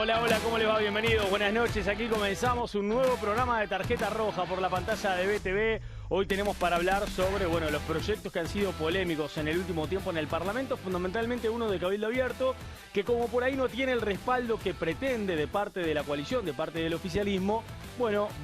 Hola, hola, ¿cómo les va? Bienvenidos, buenas noches. Aquí comenzamos un nuevo programa de Tarjeta Roja por la pantalla de BTV. Hoy tenemos para hablar sobre, los proyectos que han sido polémicos en el último tiempo en el Parlamento, fundamentalmente uno de Cabildo Abierto, que como por ahí no tiene el respaldo que pretende de parte de la coalición, de parte del oficialismo,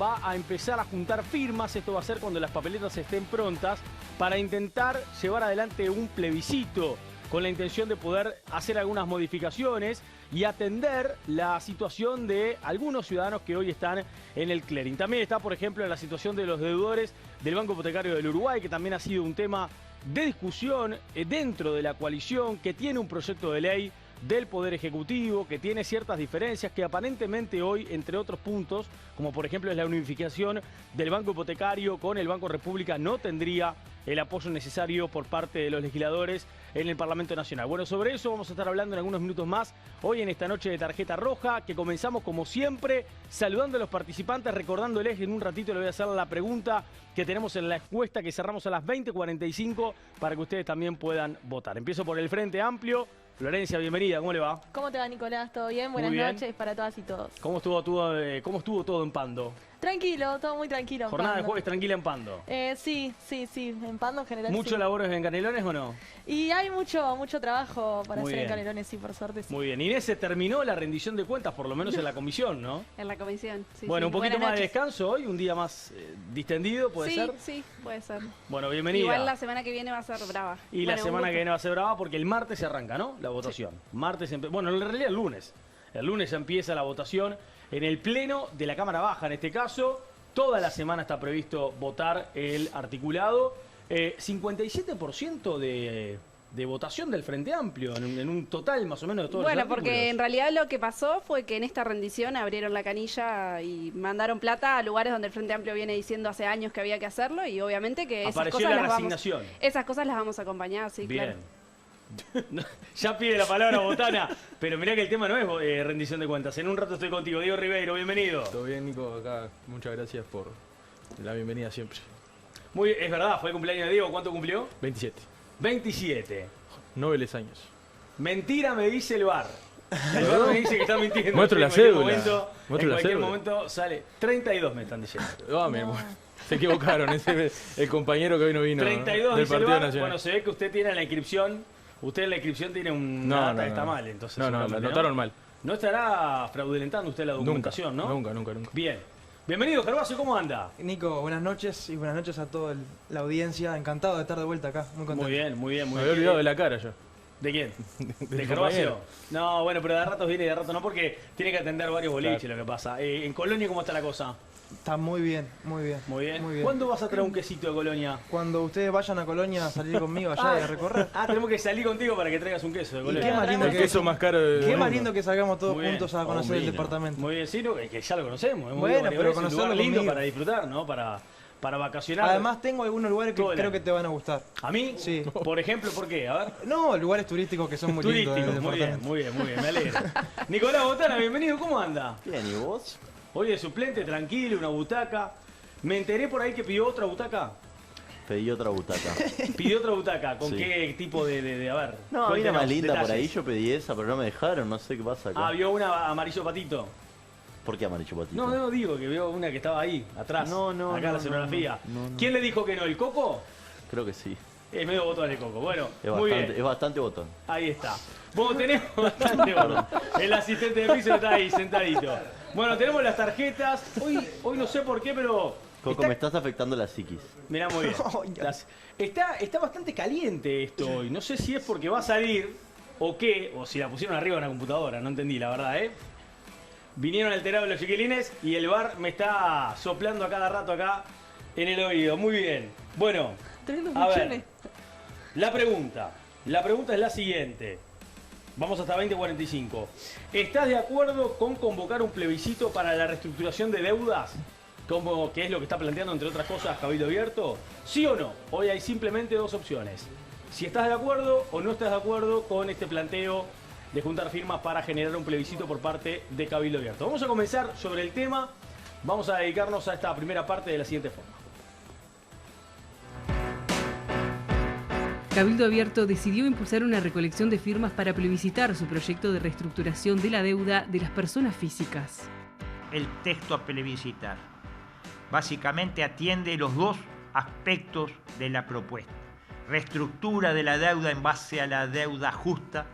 va a empezar a juntar firmas. Esto va a ser cuando las papeletas estén prontas para intentar llevar adelante un plebiscito con la intención de poder hacer algunas modificaciones y atender la situación de algunos ciudadanos que hoy están en el clearing. También está, por ejemplo, la situación de los deudores del Banco Hipotecario del Uruguay, que también ha sido un tema de discusión dentro de la coalición, que tiene un proyecto de ley del Poder Ejecutivo, que tiene ciertas diferencias, que aparentemente hoy, entre otros puntos, como por ejemplo es la unificación del Banco Hipotecario con el Banco República, no tendría el apoyo necesario por parte de los legisladores en el Parlamento Nacional. Bueno, sobre eso vamos a estar hablando en algunos minutos más, hoy en esta noche de Tarjeta Roja, que comenzamos como siempre, saludando a los participantes, recordándoles que en un ratito les voy a hacer la pregunta que tenemos en la encuesta que cerramos a las 20:45 para que ustedes también puedan votar. Empiezo por el Frente Amplio. Florencia, bienvenida, ¿cómo le va? ¿Cómo te va, Nicolás? ¿Todo bien? Buenas noches para todas y todos. ¿Cómo estuvo todo en Pando? Tranquilo, todo muy tranquilo. ¿Jornada de jueves tranquila en Pando? Sí, en Pando en general. ¿Mucho labores en Canelones o no? Y hay mucho trabajo para hacer en Canelones, sí, por suerte. Sí. Muy bien. Inés, se terminó la rendición de cuentas, por lo menos en la comisión, ¿no? En la comisión, sí. Bueno, sí. Un poquito más de descanso hoy, un día más distendido, ¿puede ser? Sí, puede ser. Bueno, bienvenida. Igual la semana que viene va a ser brava. Y la semana que viene va a ser brava porque el martes se arranca, ¿no? La votación. Sí. Bueno, en realidad el lunes. El lunes ya empieza la votación en el pleno de la Cámara Baja, en este caso. Toda la semana está previsto votar el articulado. 57% de votación del Frente Amplio, en un total más o menos de todos los artículos. Porque en realidad lo que pasó fue que en esta rendición abrieron la canilla y mandaron plata a lugares donde el Frente Amplio viene diciendo hace años que había que hacerlo, y obviamente que esas cosas las vamos a acompañar, sí, bien. Claro. Ya pide la palabra Botana, pero mirá que el tema no es rendición de cuentas. En un rato estoy contigo. Diego Ribeiro, bienvenido. Todo bien, Nico, acá. Muchas gracias por la bienvenida siempre. Es verdad, fue el cumpleaños de Diego. ¿Cuánto cumplió? 27. 27. Noveles años. Mentira me dice el bar. El bar me dice que está mintiendo. Muestro la cédula. En cualquier momento sale. 32 me están diciendo. Se equivocaron. Ese es el compañero que hoy no vino 32 del Partido Nacional. Bueno, se ve que usted tiene la inscripción. Usted en la inscripción tiene una data que está mal, entonces. No, la anotaron mal. No estará fraudulentando usted la documentación, nunca, ¿no? Nunca. Bien. Bienvenido, Gervasio, ¿cómo anda? Nico, buenas noches y buenas noches a toda la audiencia. Encantado de estar de vuelta acá, muy contento. Muy bien. Me había olvidado de la cara yo. ¿De quién? ¿De Gervasio? Gervasio? No, bueno, pero de ratos viene y de ratos no, porque tiene que atender varios boliches, claro. Lo que pasa. En Colonia, ¿cómo está la cosa? Está muy bien. Muy bien. ¿Cuándo vas a traer un quesito de Colonia? Cuando ustedes vayan a Colonia a salir conmigo allá y a recorrer. Tenemos que salir contigo para que traigas un queso de Colonia. Qué más lindo el queso más caro del Qué mundo. más lindo que salgamos todos Muy bien. juntos a conocer el departamento. Muy bien, sí, que ya lo conocemos. Bueno, pero es un lugar lindo para disfrutar, ¿no? Para vacacionar. Además tengo algunos lugares que creo que te van a gustar. ¿A mí? Sí. Por ejemplo, ¿por qué? A ver. No, lugares turísticos que son muy lindos. Muy bien, me alegro. Nicolás Botana, bienvenido, ¿cómo anda? Bien, ¿y vos? Hoy de suplente, tranquilo, una butaca. Me enteré por ahí que pidió otra butaca. Pedí otra butaca. ¿Pidió otra butaca? ¿Con Sí. qué tipo de a ver? No, había una más linda detalles. por ahí, yo pedí esa, pero no me dejaron, no sé qué pasa acá. Vio una amarillo patito. ¿Por qué amarillo patito? No, digo que vio una que estaba ahí, atrás. No, acá en la escenografía. no. ¿Quién le dijo que no? ¿El Coco? Creo que sí. Es medio botón el Coco. Bueno, Es bastante botón. Ahí está. Bueno, tenemos bastante botón. El asistente de piso está ahí, sentadito. Bueno, tenemos las tarjetas. Hoy no sé por qué, pero... Coco, me estás afectando la psiquis. Mirá, muy bien. Está bastante caliente esto hoy. No sé si es porque va a salir o qué, o si la pusieron arriba de una computadora. No entendí, la verdad, Vinieron alterados los chiquilines y el bar me está soplando a cada rato acá en el oído. Muy bien. Bueno, a ver. La pregunta es la siguiente. Vamos hasta 20:45. ¿Estás de acuerdo con convocar un plebiscito para la reestructuración de deudas? Que es lo que está planteando, entre otras cosas, Cabildo Abierto. ¿Sí o no? Hoy hay simplemente dos opciones. Si estás de acuerdo o no estás de acuerdo con este planteo de juntar firmas para generar un plebiscito por parte de Cabildo Abierto. Vamos a comenzar sobre el tema. Vamos a dedicarnos a esta primera parte de la siguiente forma. Cabildo Abierto decidió impulsar una recolección de firmas para plebiscitar su proyecto de reestructuración de la deuda de las personas físicas. El texto a plebiscitar básicamente atiende los dos aspectos de la propuesta. Reestructura de la deuda en base a la deuda justa,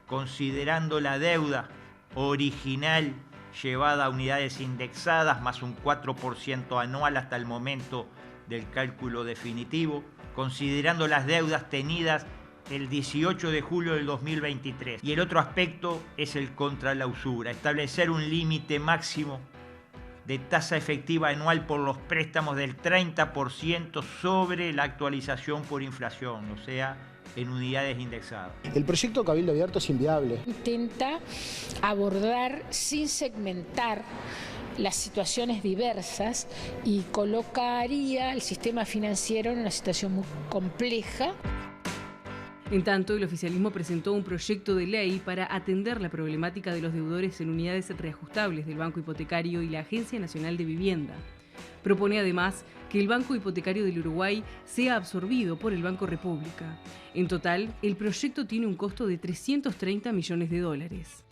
considerando la deuda original llevada a unidades indexadas más un 4% anual hasta el momento del cálculo definitivo, considerando las deudas tenidas el 18 de julio del 2023. Y el otro aspecto es el contra la usura, establecer un límite máximo de tasa efectiva anual por los préstamos del 30% sobre la actualización por inflación, o sea, en unidades indexadas. El proyecto Cabildo Abierto es inviable. Intenta abordar sin segmentar las situaciones diversas y colocaría el sistema financiero en una situación muy compleja. En tanto, el oficialismo presentó un proyecto de ley para atender la problemática de los deudores en unidades reajustables del Banco Hipotecario y la Agencia Nacional de Vivienda. Propone además que el Banco Hipotecario del Uruguay sea absorbido por el Banco República. En total, el proyecto tiene un costo de 330 millones de dólares.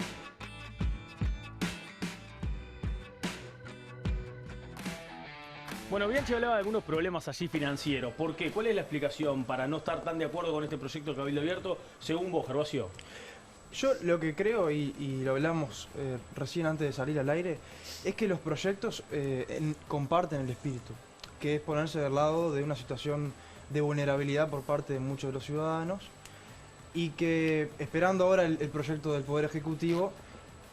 Bueno, Bianchi hablaba de algunos problemas allí financieros. ¿Por qué? ¿Cuál es la explicación para no estar tan de acuerdo con este proyecto de Cabildo Abierto, según vos, Gervasio? Yo lo que creo, y lo hablamos recién antes de salir al aire, es que los proyectos comparten el espíritu, que es ponerse del lado de una situación de vulnerabilidad por parte de muchos de los ciudadanos, y que esperando ahora el proyecto del Poder Ejecutivo,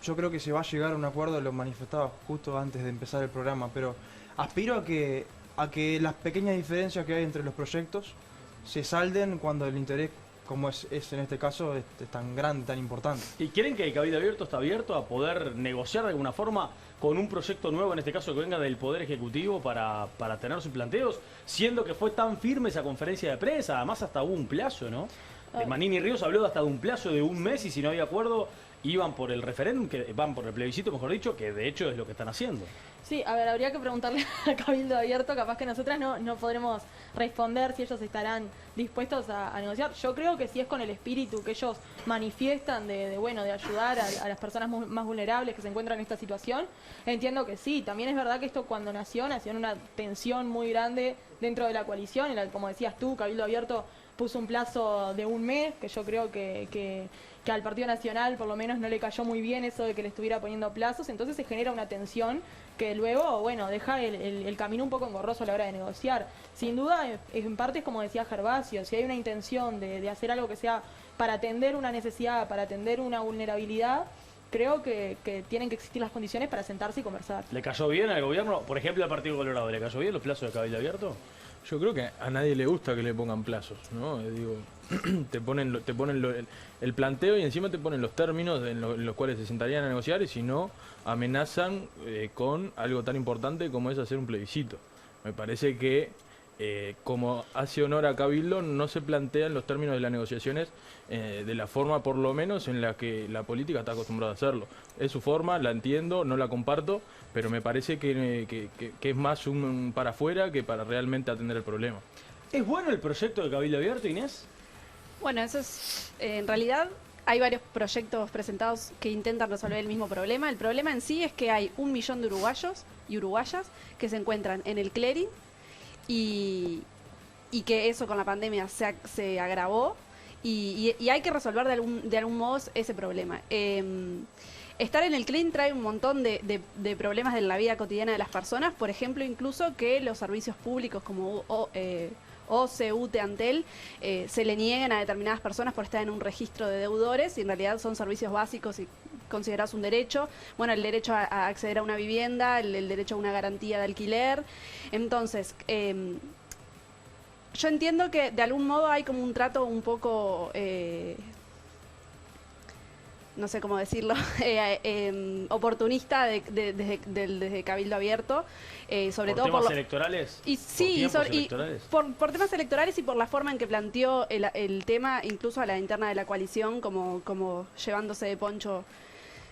yo creo que se va a llegar a un acuerdo, lo manifestaba justo antes de empezar el programa, pero aspiro a que las pequeñas diferencias que hay entre los proyectos se salden cuando el interés, como es en este caso, es tan grande, tan importante. ¿Y creen que el Cabildo Abierto está abierto a poder negociar de alguna forma con un proyecto nuevo, en este caso que venga del Poder Ejecutivo, para tener sus planteos, siendo que fue tan firme esa conferencia de prensa? Además hasta hubo un plazo, ¿no? Manini Ríos habló hasta de un plazo de un mes y si no había acuerdo iban por el referéndum, que van por el plebiscito, mejor dicho, que de hecho es lo que están haciendo. Sí, a ver, habría que preguntarle a Cabildo Abierto, capaz que nosotras no podremos responder si ellos estarán dispuestos a negociar. Yo creo que si es con el espíritu que ellos manifiestan de ayudar a las personas más vulnerables que se encuentran en esta situación, entiendo que sí. También es verdad que esto cuando nació en una tensión muy grande dentro de la coalición, como decías tú, Cabildo Abierto puso un plazo de un mes, que yo creo que al Partido Nacional por lo menos no le cayó muy bien eso de que le estuviera poniendo plazos, entonces se genera una tensión que luego, deja el camino un poco engorroso a la hora de negociar. Sin duda, en parte es como decía Gervasio, si hay una intención de hacer algo que sea para atender una necesidad, para atender una vulnerabilidad, creo que tienen que existir las condiciones para sentarse y conversar. ¿Le cayó bien al gobierno, por ejemplo al Partido Colorado, le cayó bien los plazos de Cabildo Abierto? Yo creo que a nadie le gusta que le pongan plazos, ¿no? Digo, te ponen el planteo y encima te ponen los términos en los cuales se sentarían a negociar, y si no, amenazan con algo tan importante como es hacer un plebiscito. Me parece que, como hace honor a Cabildo, no se plantean los términos de las negociaciones de la forma, por lo menos, en la que la política está acostumbrada a hacerlo. Es su forma, la entiendo, no la comparto, pero me parece que es más un para afuera que para realmente atender el problema. ¿Es bueno el proyecto de Cabildo Abierto, Inés? Bueno, eso es, en realidad hay varios proyectos presentados que intentan resolver el mismo problema. El problema en sí es que hay 1 millón de uruguayos y uruguayas que se encuentran en el clearing y que eso con la pandemia se agravó y hay que resolver de algún modo ese problema. Estar en el clearing trae un montón de problemas de la vida cotidiana de las personas, por ejemplo, incluso que los servicios públicos como OCE, UTE, Antel, se le nieguen a determinadas personas por estar en un registro de deudores y en realidad son servicios básicos y considerados un derecho. Bueno, el derecho a acceder a una vivienda, el derecho a una garantía de alquiler. Entonces, yo entiendo que de algún modo hay como un trato un poco... no sé cómo decirlo, oportunista desde Cabildo Abierto, sobre todo por temas electorales. Y sí, por temas electorales y por la forma en que planteó el tema, incluso a la interna de la coalición, como llevándose de poncho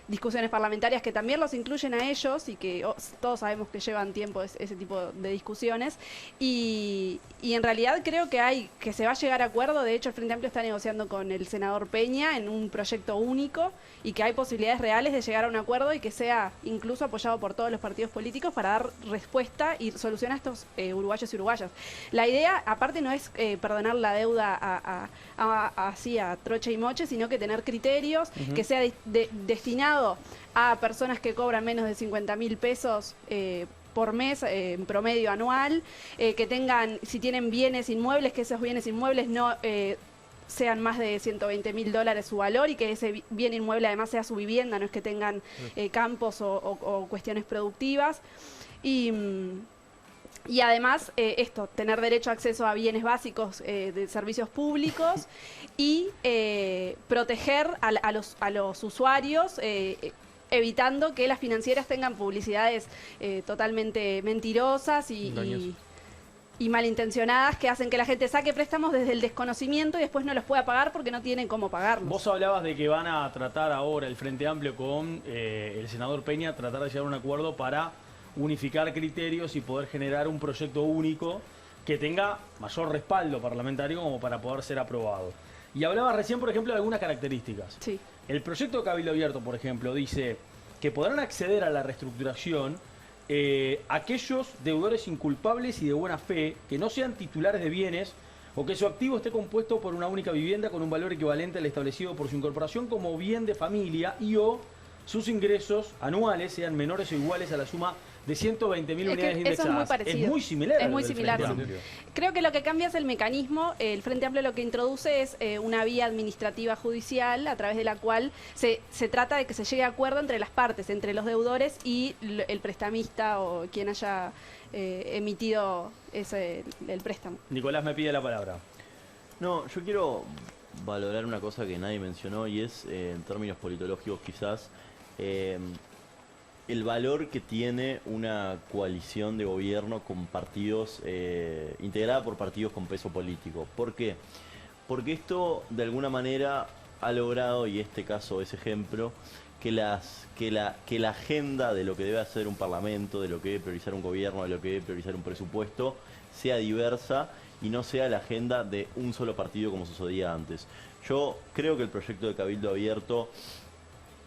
discusiones parlamentarias que también los incluyen a ellos y que todos sabemos que llevan tiempo ese tipo de discusiones. Y en realidad creo que se va a llegar a acuerdo. De hecho, el Frente Amplio está negociando con el senador Peña en un proyecto único y que hay posibilidades reales de llegar a un acuerdo y que sea incluso apoyado por todos los partidos políticos para dar respuesta y solución a estos uruguayos y uruguayas. La idea, aparte, no es perdonar la deuda así a troche y moche, sino que tener criterios, que sea destinado a personas que cobran menos de 50.000 pesos por mes, en promedio anual, que tengan, si tienen bienes inmuebles, que esos bienes inmuebles no sean más de $120.000 su valor y que ese bien inmueble además sea su vivienda, no es que tengan campos o cuestiones productivas. Y además, tener derecho a acceso a bienes básicos de servicios públicos y proteger a los usuarios, evitando que las financieras tengan publicidades totalmente mentirosas y malintencionadas que hacen que la gente saque préstamos desde el desconocimiento y después no los pueda pagar porque no tienen cómo pagarlos. Vos hablabas de que van a tratar ahora el Frente Amplio con el senador Peña, tratar de llegar a un acuerdo para unificar criterios y poder generar un proyecto único que tenga mayor respaldo parlamentario como para poder ser aprobado. Y hablaba recién, por ejemplo, de algunas características. Sí. El proyecto de Cabildo Abierto, por ejemplo, dice que podrán acceder a la reestructuración aquellos deudores inculpables y de buena fe que no sean titulares de bienes o que su activo esté compuesto por una única vivienda con un valor equivalente al establecido por su incorporación como bien de familia y o sus ingresos anuales sean menores o iguales a la suma de 120.000 unidades indexadas. Eso es muy parecido. Es muy similar. Es muy similar. Sí. Creo que lo que cambia es el mecanismo. El Frente Amplio lo que introduce es una vía administrativa judicial a través de la cual se trata de que se llegue a acuerdo entre las partes, entre los deudores y el prestamista o quien haya emitido el préstamo. Nicolás me pide la palabra. No, yo quiero valorar una cosa que nadie mencionó y es, en términos politológicos quizás, el valor que tiene una coalición de gobierno con partidos, integrada por partidos con peso político. ¿Por qué? Porque esto de alguna manera ha logrado, y este caso es ejemplo, que la agenda de lo que debe hacer un parlamento, de lo que debe priorizar un gobierno, de lo que debe priorizar un presupuesto, sea diversa y no sea la agenda de un solo partido como sucedía antes. Yo creo que el proyecto de Cabildo Abierto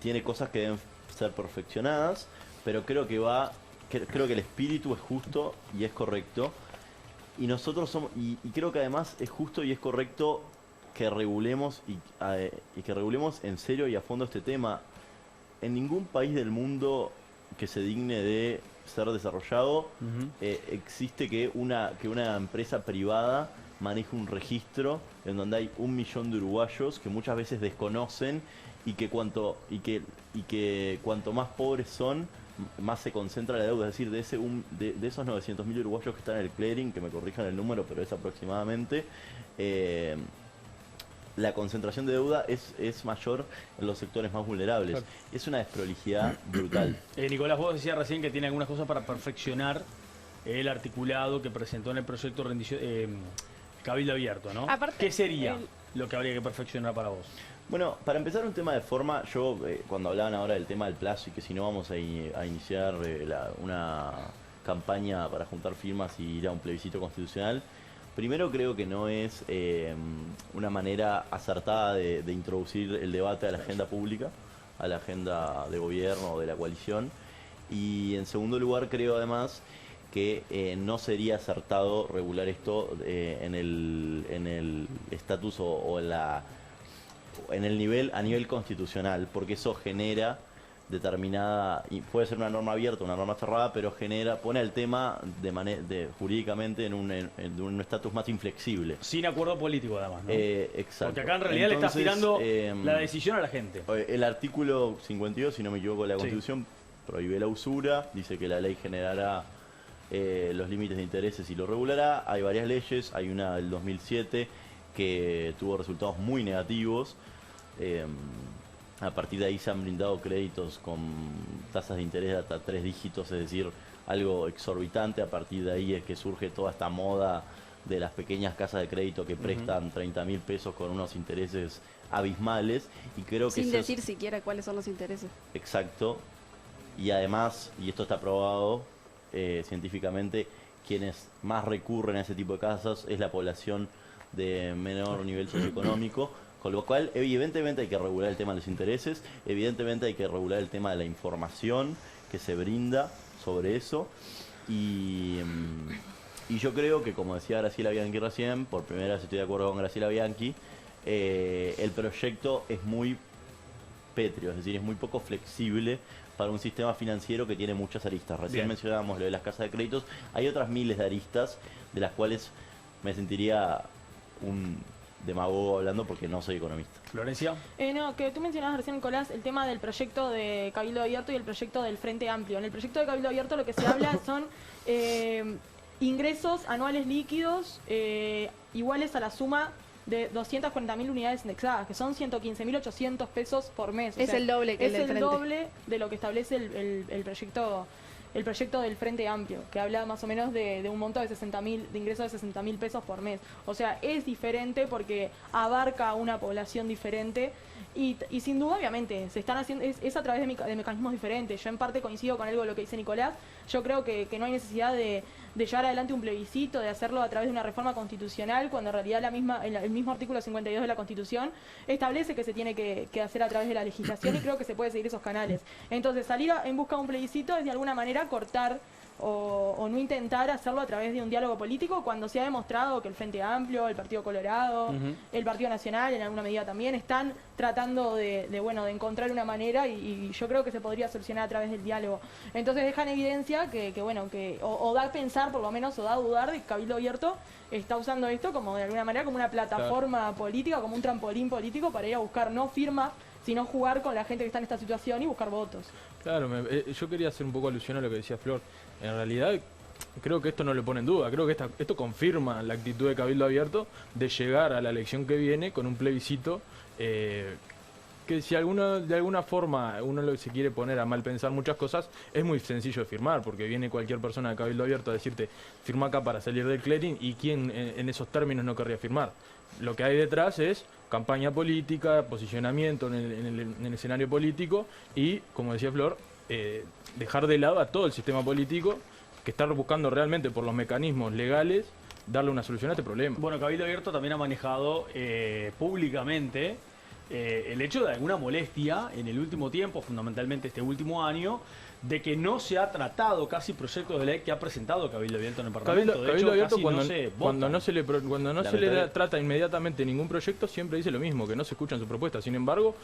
tiene cosas que deben ser perfeccionadas, pero creo que el espíritu es justo y es correcto, y nosotros somos, y creo que además es justo y es correcto que regulemos y que regulemos en serio y a fondo este tema. En ningún país del mundo que se digne de ser desarrollado existe que una empresa privada maneje un registro en donde hay 1 millón de uruguayos que muchas veces desconocen y que cuanto más pobres son, más se concentra la deuda. Es decir, de esos 900.000 uruguayos que están en el clearing, que me corrijan el número, pero es aproximadamente, la concentración de deuda es mayor en los sectores más vulnerables. Claro. Es una desprolijidad brutal. Nicolás, vos decías recién que tiene algunas cosas para perfeccionar el articulado que presentó en el proyecto Cabildo Abierto, ¿no? Aparte, ¿qué sería lo que habría que perfeccionar para vos? Bueno, para empezar un tema de forma, yo cuando hablaban ahora del tema del plazo y que si no vamos a iniciar una campaña para juntar firmas y ir a un plebiscito constitucional, primero creo que no es una manera acertada de introducir el debate a la agenda pública, a la agenda de gobierno o de la coalición, y en segundo lugar creo además que no sería acertado regular esto en el estatus o en el nivel a nivel constitucional, porque eso genera determinada, y puede ser una norma abierta, una norma cerrada, pero pone el tema jurídicamente en un estatus más inflexible. Sin acuerdo político además, ¿no? Exacto. Porque acá en realidad le estás tirando la decisión a la gente. El artículo 52, si no me equivoco, de la Constitución prohíbe la usura, dice que la ley generará los límites de intereses y lo regulará. Hay varias leyes, hay una del 2007 que tuvo resultados muy negativos. A partir de ahí se han brindado créditos con tasas de interés de hasta 3 dígitos, es decir, algo exorbitante. A partir de ahí es que surge toda esta moda de las pequeñas casas de crédito que prestan 30.000 pesos con unos intereses abismales, y creo que sin decir siquiera cuáles son los intereses. Exacto. Y además, y esto está probado científicamente, quienes más recurren a ese tipo de casos es la población de menor nivel socioeconómico, con lo cual evidentemente hay que regular el tema de los intereses, evidentemente hay que regular el tema de la información que se brinda sobre eso, y yo creo que, como decía Graciela Bianchi recién, por primera vez estoy de acuerdo con Graciela Bianchi, el proyecto es muy pétreo, es decir, es muy poco flexible para un sistema financiero que tiene muchas aristas. Recién mencionábamos lo de las casas de créditos, hay otras miles de aristas de las cuales me sentiría un demagogo hablando porque no soy economista. Florencia. No, que tú mencionabas recién, Nicolás, el tema del proyecto de Cabildo Abierto y el proyecto del Frente Amplio. En el proyecto de Cabildo Abierto lo que se habla son ingresos anuales líquidos iguales a la suma de 240.000 unidades indexadas, que son 115.800 pesos por mes. Es el doble que es el doble de lo que establece el proyecto del Frente Amplio, que habla más o menos de un monto de 60.000, de ingresos de 60.000 pesos por mes. O sea, es diferente porque abarca a una población diferente y sin duda, obviamente, se están haciendo, es a través de mecanismos diferentes. Yo en parte coincido con algo de lo que dice Nicolás. Yo creo que no hay necesidad de llevar adelante un plebiscito, de hacerlo a través de una reforma constitucional, cuando en realidad el mismo artículo 52 de la Constitución establece que se tiene que hacer a través de la legislación, y creo que se puede seguir esos canales. Entonces, salir en busca de un plebiscito es de alguna manera cortar o no intentar hacerlo a través de un diálogo político, cuando se ha demostrado que el Frente Amplio, el Partido Colorado, el Partido Nacional en alguna medida también están tratando de encontrar una manera, y yo creo que se podría solucionar a través del diálogo. Entonces deja en evidencia que da a pensar, por lo menos, o da a dudar de que Cabildo Abierto está usando esto como de alguna manera como una plataforma política, como un trampolín político para ir a buscar no firmas, sino jugar con la gente que está en esta situación y buscar votos. Claro, yo quería hacer un poco alusión a lo que decía Flor. En realidad, creo que esto no le pone en duda. Creo que esto confirma la actitud de Cabildo Abierto de llegar a la elección que viene con un plebiscito que si de alguna forma uno se quiere poner a mal pensar muchas cosas, es muy sencillo de firmar, porque viene cualquier persona de Cabildo Abierto a decirte, firma acá para salir del clearing, y quién en esos términos no querría firmar. Lo que hay detrás es campaña política, posicionamiento en el escenario político y, como decía Flor, dejar de lado a todo el sistema político que está buscando realmente por los mecanismos legales darle una solución a este problema. Bueno, Cabildo Abierto también ha manejado públicamente el hecho de alguna molestia en el último tiempo, fundamentalmente este último año, de que no se ha tratado casi proyectos de ley que ha presentado Cabildo Abierto en el Parlamento. Cabildo Abierto, cuando no se le trata inmediatamente ningún proyecto, siempre dice lo mismo, que no se escuchan sus propuestas. Sin embargo,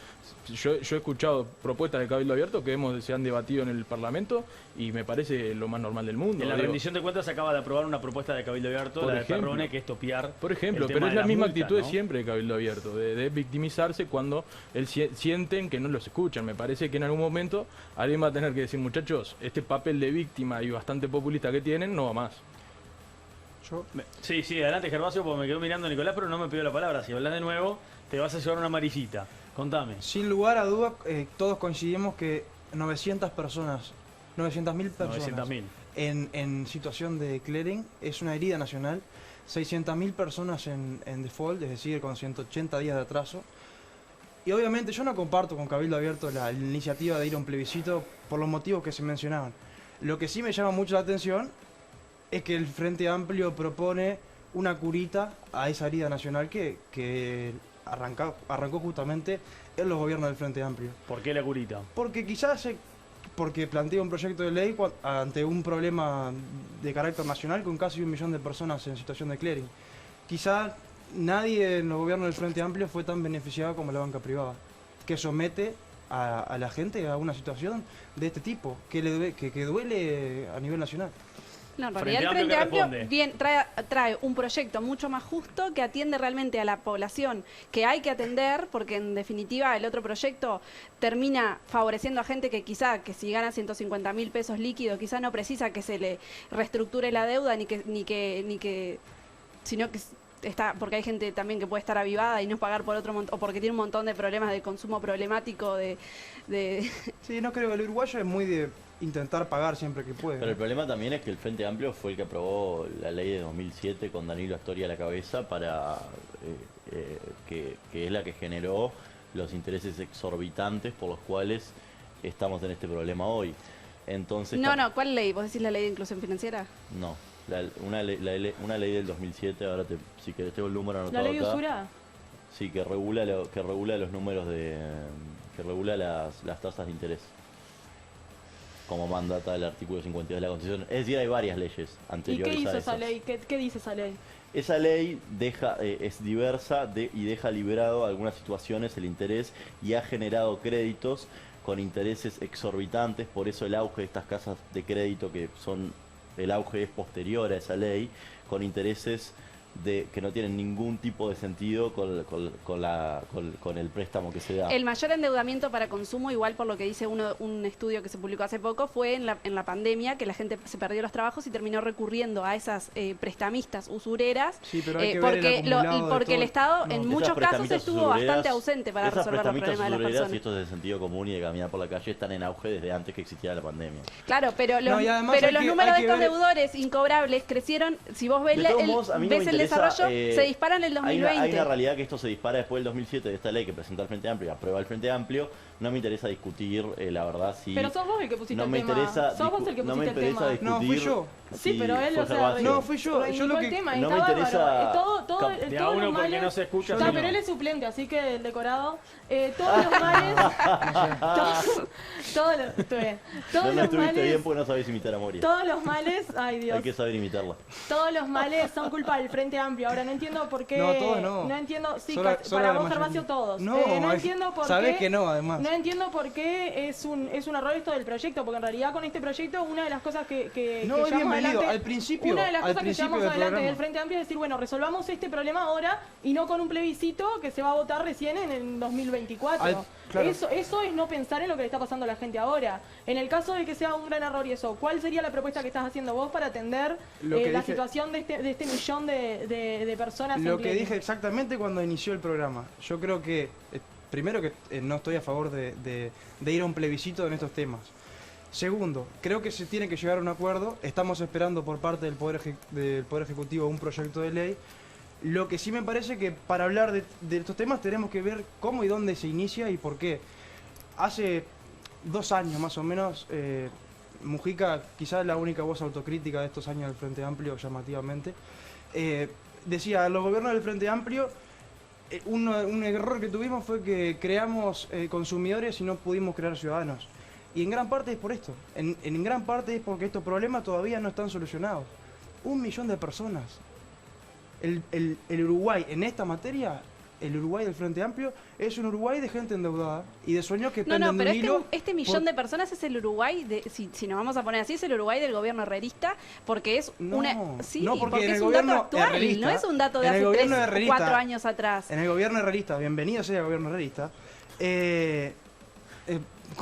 yo he escuchado propuestas de Cabildo Abierto que se han debatido en el Parlamento, y me parece lo más normal del mundo. En la rendición de cuentas se acaba de aprobar una propuesta de Cabildo Abierto, la de Perrone, que es topiar. Por ejemplo, pero es la misma actitud de siempre de Cabildo Abierto, de victimizarse cuando sienten que no los escuchan. Me parece que en algún momento alguien va a tener que decir, muchachos, este papel de víctima y bastante populista que tienen no va más. Sí, adelante, Gervasio, porque me quedo mirando a Nicolás, pero no me pidió la palabra. Si hablas de nuevo, te vas a llevar una amarillita. Contame. Sin lugar a dudas, todos coincidimos que 900.000 personas en situación de clearing es una herida nacional, 600.000 personas en default, es decir, con 180 días de atraso. Y obviamente yo no comparto con Cabildo Abierto la iniciativa de ir a un plebiscito por los motivos que se mencionaban. Lo que sí me llama mucho la atención es que el Frente Amplio propone una curita a esa herida nacional que arrancó justamente en los gobiernos del Frente Amplio. ¿Por qué la curita? Porque quizás porque plantea un proyecto de ley ante un problema de carácter nacional con casi 1 millón de personas en situación de clearing. Quizás nadie en los gobiernos del Frente Amplio fue tan beneficiado como la banca privada, que somete a la gente a una situación de este tipo, que duele a nivel nacional. No, en realidad el Frente Amplio trae un proyecto mucho más justo que atiende realmente a la población que hay que atender, porque en definitiva el otro proyecto termina favoreciendo a gente que quizá, que si gana 150.000 pesos líquidos, quizá no precisa que se le reestructure la deuda, sino que porque hay gente también que puede estar avivada y no pagar por otro montón, o porque tiene un montón de problemas de consumo problemático Sí, no creo que el uruguayo es muy de intentar pagar siempre que puede. Pero el problema también es que el Frente Amplio fue el que aprobó la ley de 2007 con Danilo Astori a la cabeza para que es la que generó los intereses exorbitantes por los cuales estamos en este problema hoy. Entonces, ¿cuál ley? ¿Vos decís la ley de inclusión financiera? No, una ley del 2007, ahora si querés tengo el número anotado acá. ¿La ley de usura? Sí, que regula los números que regula las tasas de interés, como mandata el artículo 52 de la Constitución. Es decir, hay varias leyes anteriores. ¿Y qué hizo esa ley? ¿Qué dice esa ley? Esa ley es diversa y deja liberado algunas situaciones el interés y ha generado créditos con intereses exorbitantes, por eso el auge de estas casas de crédito, el auge es posterior a esa ley, con intereses que no tienen ningún tipo de sentido con el préstamo que se da. El mayor endeudamiento para consumo, igual por lo que dice un estudio que se publicó hace poco, fue en la pandemia, que la gente se perdió los trabajos y terminó recurriendo a esas prestamistas usureras, sí, pero hay que ver porque el Estado en muchos casos estuvo bastante ausente para resolver los problemas de las personas. Y esto es de sentido común y de caminar por la calle, están en auge desde antes que existiera la pandemia. Claro, pero los números de estos deudores incobrables crecieron. Si vos ves el desarrollo, se dispara en el 2020. Hay una realidad que esto se dispara después del 2007 de esta ley que presentó el Frente Amplio y aprueba el Frente Amplio. No me interesa discutir, la verdad, si... Pero sos vos el que pusiste el tema. Sos vos el que pusiste el tema. Discutir, no, fui yo. Sí, pero él, no, fui yo. Yo lo que... Tema, no me interesa... Todos los males... no se escucha. No, pero él es suplente, así que el decorado... todos los males... No me estuviste bien porque no sabés imitar a Moria. Todos los males... Ay, Dios. Hay que saber imitarla. Todos los males son culpa del Frente Amplio. Ahora, no entiendo por qué... No, todos no. No entiendo... Sí, para vos, Gervasio, todos. No, no entiendo por qué... Sabés que no, además. No entiendo por qué es un error esto del proyecto, porque en realidad con este proyecto una de las cosas que llevamos adelante... Al principio, una de las cosas que llevamos adelante del Frente Amplio es decir, bueno, resolvamos este problema ahora y no con un plebiscito que se va a votar recién en el 2024. Claro. Eso es no pensar en lo que le está pasando a la gente ahora. En el caso de que sea un gran error y eso, ¿cuál sería la propuesta que estás haciendo vos para atender la situación de este millón de personas? Lo que dije exactamente cuando inició el programa. Yo creo que, primero que no estoy a favor de ir a un plebiscito en estos temas. Segundo, creo que se tiene que llegar a un acuerdo. Estamos esperando por parte del Poder Ejecutivo un proyecto de ley. Lo que sí me parece que para hablar de estos temas tenemos que ver cómo y dónde se inicia y por qué. Hace 2 años más o menos, Mujica, quizás la única voz autocrítica de estos años del Frente Amplio, llamativamente, decía, los gobiernos del Frente Amplio, un error que tuvimos fue que creamos consumidores y no pudimos crear ciudadanos. Y en gran parte es por esto, en gran parte es porque estos problemas todavía no están solucionados. 1 millón de personas. El Uruguay en esta materia, el Uruguay del Frente Amplio, es un Uruguay de gente endeudada y de sueños que penden de un hilo. Este millón de personas es el Uruguay, si nos vamos a poner así, es el Uruguay del gobierno herrerista, porque es porque es un dato actual, no es un dato de hace 3 o 4 años atrás. En el gobierno herrerista, bienvenido sea el gobierno herrerista,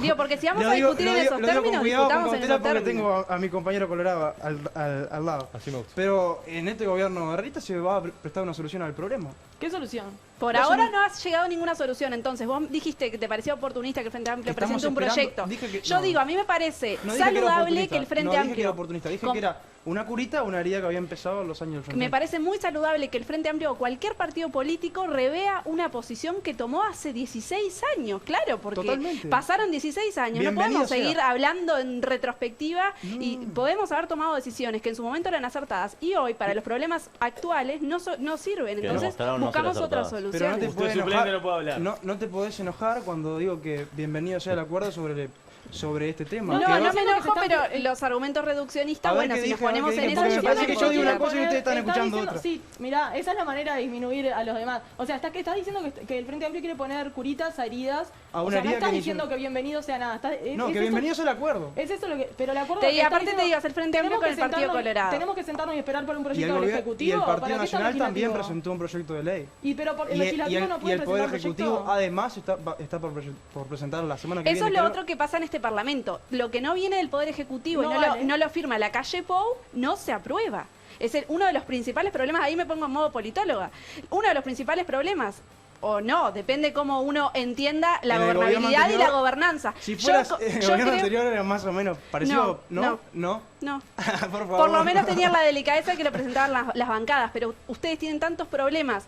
digo, porque si vamos a discutir en esos términos, discutamos en esos términos. Porque tengo a mi compañero Colorado al lado. Así me gusta. Pero en este gobierno herrerista se va a prestar una solución al problema. ¿Qué solución? Por ahora no has llegado a ninguna solución. Entonces, vos dijiste que te parecía oportunista que el Frente Amplio presente un proyecto. Yo digo, a mí me parece saludable que el Frente Amplio... No dije que era oportunista, dije que era una curita, una herida que había empezado en los años del Frente Amplio. Me parece muy saludable que el Frente Amplio o cualquier partido político revea una posición que tomó hace 16 años. Claro, porque pasaron 16 años. No podemos seguir hablando en retrospectiva y podemos haber tomado decisiones que en su momento eran acertadas y hoy, para los problemas actuales, no sirven. Entonces, buscamos otra solución. Pero no te puedes enojar, no te podés enojar cuando digo que bienvenido sea el acuerdo sobre este tema. No me enojo, pero los argumentos reduccionistas, si nos ponemos en eso, yo digo una cosa y ustedes están escuchando otra. Sí, mirá, esa es la manera de disminuir a los demás. O sea, estás diciendo que el Frente Amplio quiere poner curitas a heridas. O sea, no estás diciendo que bienvenido sea nada. No, que bienvenido sea el acuerdo. Es eso lo que... Pero el acuerdo... Aparte te digas, el Frente Amplio con el Partido Colorado. Tenemos que sentarnos y esperar por un proyecto del Ejecutivo. Y el Partido Nacional también presentó un proyecto de ley. Pero el Legislativo no puede presentar un proyecto. Y el Poder Ejecutivo además está por presentar la semana que viene. Eso es lo otro que pasa en este Parlamento. Lo que no viene del Poder Ejecutivo y no lo firma la calle Pou, no se aprueba. Es uno de los principales problemas, ahí me pongo en modo politóloga, uno de los principales problemas o no, depende cómo uno entienda la gobernabilidad anterior, y la gobernanza. Si fueras el gobierno anterior era más o menos parecido, ¿no? Por lo menos tenían la delicadeza que lo presentaban las bancadas, pero ustedes tienen tantos problemas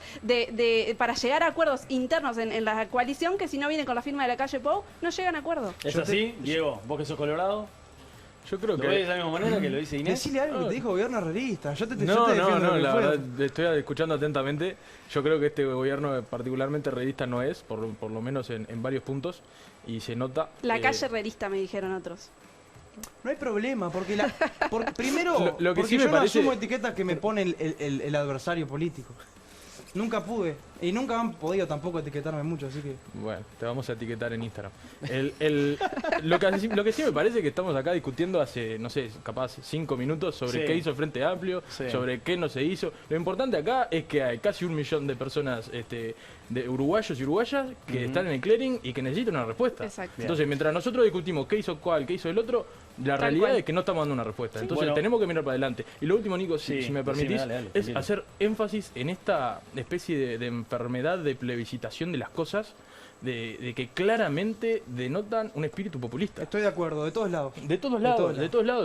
para llegar a acuerdos internos en la coalición que si no vienen con la firma de la calle Pou, no llegan a acuerdo. ¿Es así, Diego? ¿Vos que sos colorado? Yo creo que... ¿Lo ves de la misma manera que lo dice Inés? Decile algo que te dijo gobierno realista. No, la verdad, estoy escuchando atentamente. Yo creo que este gobierno particularmente realista no es, por lo menos en varios puntos, y se nota... La calle realista, me dijeron otros. No hay problema, porque primero, lo que porque sí me yo parece... no asumo etiquetas que me pone el adversario político. Nunca pude. Y nunca han podido tampoco etiquetarme mucho, así que... Bueno, te vamos a etiquetar en Instagram. Lo que sí me parece que estamos acá discutiendo hace, no sé, capaz 5 minutos sobre qué hizo el Frente Amplio, sobre qué no se hizo. Lo importante acá es que hay casi 1 millón de personas de uruguayos y uruguayas que están en el clearing y que necesitan una respuesta. Exacto. Entonces, mientras nosotros discutimos qué hizo cuál, qué hizo el otro, la realidad es que no estamos dando una respuesta. Entonces, tenemos que mirar para adelante. Y lo último, Nico, si me permitís, es hacer énfasis en esta especie de enfermedad de plebiscitación de las cosas, de que claramente denotan un espíritu populista. Estoy de acuerdo, de todos lados. De todos lados.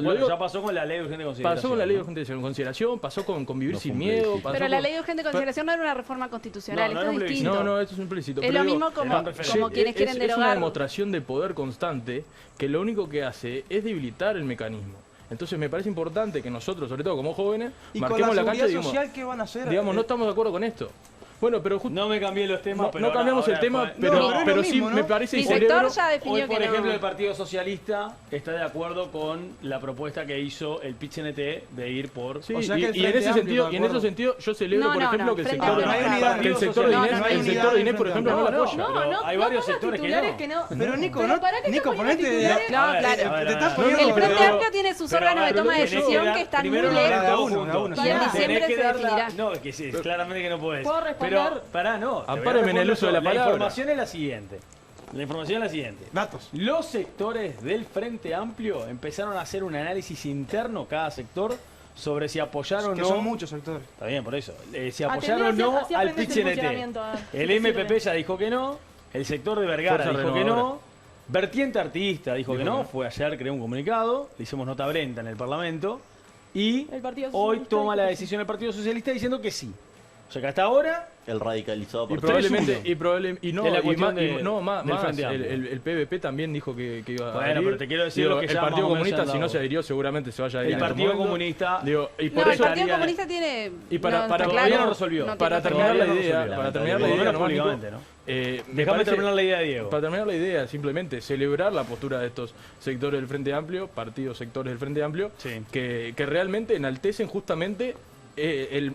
Bueno, ya pasó con la ley de urgente consideración. Pasó con la ley de urgente consideración, pasó con vivir sin miedo. Pero la ley de urgente consideración no era una reforma constitucional, esto es distinto. No, esto es un plebiscito. Es lo mismo como quienes quieren derogar. Es una demostración de poder constante que lo único que hace es debilitar el mecanismo. Entonces me parece importante que nosotros, sobre todo como jóvenes, marquemos la cancha y digamos, social, ¿qué van a hacer? No estamos de acuerdo con esto. Bueno, pero no me cambié los temas, no cambiamos el tema, pero sí me parece... Mi sector ya definió hoy, por ejemplo, el Partido Socialista está de acuerdo con la propuesta que hizo el PIT-CNT de ir por... Sí, o sea que y en ese sentido yo celebro, por ejemplo, que el sector de Inés, por ejemplo, no la apoya. Hay varios sectores que no. Pero Nico, ponete... No, claro. El Frente Amplio tiene sus órganos de toma de decisión que están muy lejos y en diciembre se definirá. No, es que claramente que no podés. Pero, ampáreme en el uso de la palabra. La información es la siguiente. Datos. Los sectores del Frente Amplio empezaron a hacer un análisis interno, cada sector, sobre si apoyaron o no... son muchos sectores. Está bien, por eso. Si apoyaron o no al PIT-CNT. El MPP ya dijo que no. El sector de Vergara dijo que no. Vertiente Artista dijo que no. Fue ayer, creó un comunicado. Le hicimos nota Brenta en el Parlamento. Y hoy toma la decisión el Partido Socialista diciendo que sí. O sea que hasta ahora... El radicalizado por el PVP también dijo que iba a adherir. Pero te quiero decir lo que el Partido Comunista, si no se adhirió, seguramente se vaya a adherir. El Partido Comunista... el Partido Comunista tiene... Y todavía no resolvió. Para terminar la idea, déjame terminar la idea de Diego. Para terminar la idea, simplemente celebrar la postura de estos sectores del Frente Amplio, sectores del Frente Amplio, que realmente enaltecen justamente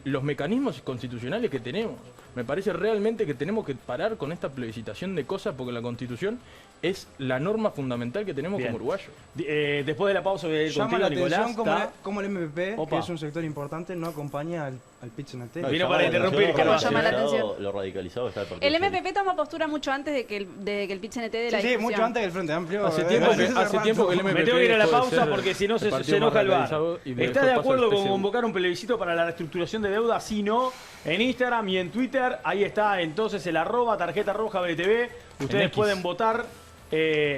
los mecanismos constitucionales que tenemos. Me parece realmente que tenemos que parar con esta plebiscitación de cosas porque la Constitución es la norma fundamental que tenemos como uruguayos. Después de la pausa voy a ir contigo, Nicolás. Como el MPP, que es un sector importante, no acompaña al PIT-CNT. Vino para interrumpir, que llama la atención. Lo radicalizado está el Partido El MPP toma postura mucho antes de que el PIT-CNT de la discusión. Sí, mucho antes que el Frente Amplio. Hace tiempo que el MPP... Me tengo que ir a la pausa porque si no se enoja el VAR. ¿Está de acuerdo con convocar un plebiscito para la reestructuración de deuda? Si no, en Instagram y en Twitter, ahí está entonces el @tarjetarroja_BTV. Ustedes pueden votar.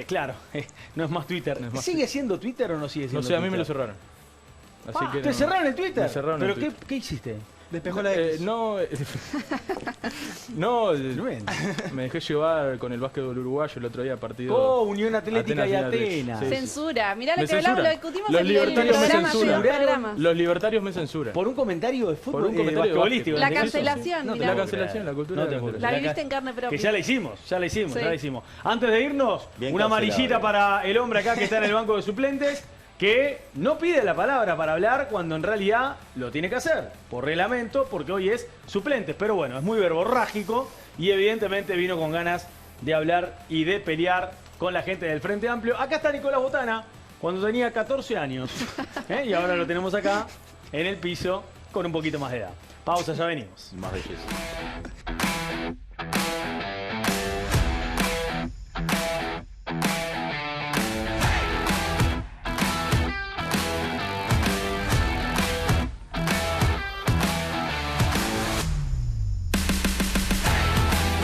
Claro, no es más Twitter. ¿Sigue siendo Twitter o no sigue siendo No sé, a mí me lo cerraron. Así que ¿te cerraron el Twitter? Me cerraron ¿Pero el Twitter. qué hiciste? Despejó la X. Me dejé llevar con el básquetbol uruguayo el otro día partido. Unión Atlética y Atenas. Censura, mirá lo que hablamos, lo discutimos en el programa. Los libertarios me censuran. Por un comentario de fútbol, por un comentario basquetbolístico. La cancelación, la cancelación, la cultura de la cancelación. La viviste en carne propia. Que ya la hicimos. Antes de irnos, una amarillita para el hombre acá que está en el banco de suplentes, que no pide la palabra para hablar cuando en realidad lo tiene que hacer, por reglamento, porque hoy es suplente. Pero bueno, es muy verborrágico y evidentemente vino con ganas de hablar y de pelear con la gente del Frente Amplio. Acá está Nicolás Botana, cuando tenía 14 años. Y ahora lo tenemos acá, en el piso, con un poquito más de edad. Pausa, ya venimos. Más belleza.